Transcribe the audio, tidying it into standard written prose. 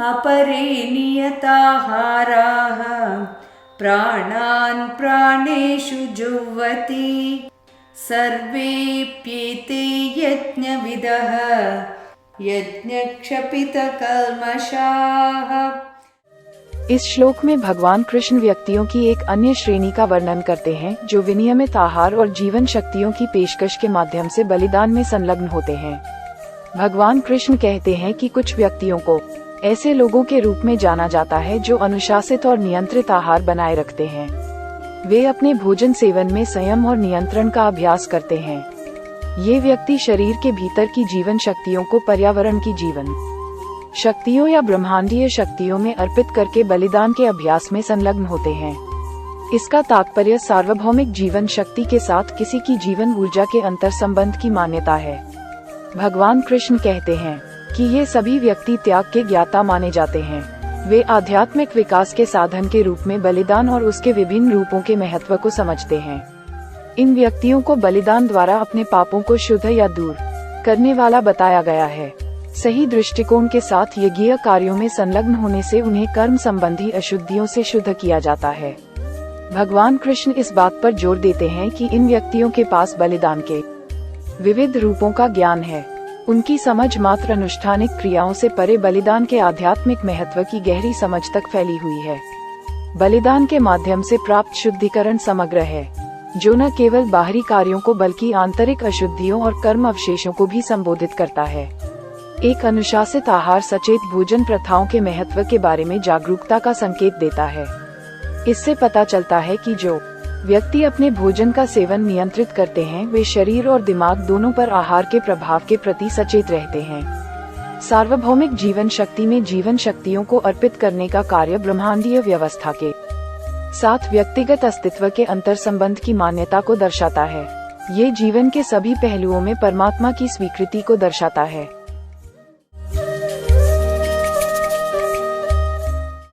अपरे नियताहाराः प्राणान् प्राणेषु जुह्वति सर्वेप्येते यज्ञविदः यज्ञक्षपितकल्मषाः। इस श्लोक में भगवान कृष्ण व्यक्तियों की एक अन्य श्रेणी का वर्णन करते हैं जो विनियमित आहार और जीवन शक्तियों की पेशकश के माध्यम से बलिदान में संलग्न होते हैं। भगवान कृष्ण कहते हैं कि कुछ व्यक्तियों को ऐसे लोगों के रूप में जाना जाता है जो अनुशासित और नियंत्रित आहार बनाए रखते हैं। वे अपने भोजन सेवन में संयम और नियंत्रण का अभ्यास करते हैं। ये व्यक्ति शरीर के भीतर की जीवन शक्तियों को पर्यावरण की जीवन शक्तियों या ब्रह्मांडीय शक्तियों में अर्पित करके बलिदान के अभ्यास में संलग्न होते हैं। इसका तात्पर्य सार्वभौमिक जीवन शक्ति के साथ किसी की जीवन ऊर्जा के अंतर संबंध की मान्यता है। भगवान कृष्ण कहते हैं कि ये सभी व्यक्ति त्याग के ज्ञाता माने जाते हैं। वे आध्यात्मिक विकास के साधन के रूप में बलिदान और उसके विभिन्न रूपों के महत्व को समझते हैं। इन व्यक्तियों को बलिदान द्वारा अपने पापों को शुद्ध या दूर करने वाला बताया गया है। सही दृष्टिकोण के साथ यज्ञीय कार्यों में संलग्न होने से उन्हें कर्म संबंधी अशुद्धियों से शुद्ध किया जाता है। भगवान कृष्ण इस बात पर जोर देते हैं कि इन व्यक्तियों के पास बलिदान के विविध रूपों का ज्ञान है। उनकी समझ मात्र अनुष्ठानिक क्रियाओं से परे बलिदान के आध्यात्मिक महत्व की गहरी समझ तक फैली हुई है। बलिदान के माध्यम से प्राप्त शुद्धिकरण समग्र है, जो न केवल बाहरी कार्यों को बल्कि आंतरिक अशुद्धियों और कर्म अवशेषों को भी संबोधित करता है। एक अनुशासित आहार सचेत भोजन प्रथाओं के महत्व के बारे में जागरूकता का संकेत देता है। इससे पता चलता है कि जो व्यक्ति अपने भोजन का सेवन नियंत्रित करते हैं वे शरीर और दिमाग दोनों पर आहार के प्रभाव के प्रति सचेत रहते हैं। सार्वभौमिक जीवन शक्ति में जीवन शक्तियों को अर्पित करने का कार्य ब्रह्मांडीय व्यवस्था के साथ व्यक्तिगत अस्तित्व के अंतर संबंध की मान्यता को दर्शाता है। ये जीवन के सभी पहलुओं में परमात्मा की स्वीकृति को दर्शाता है।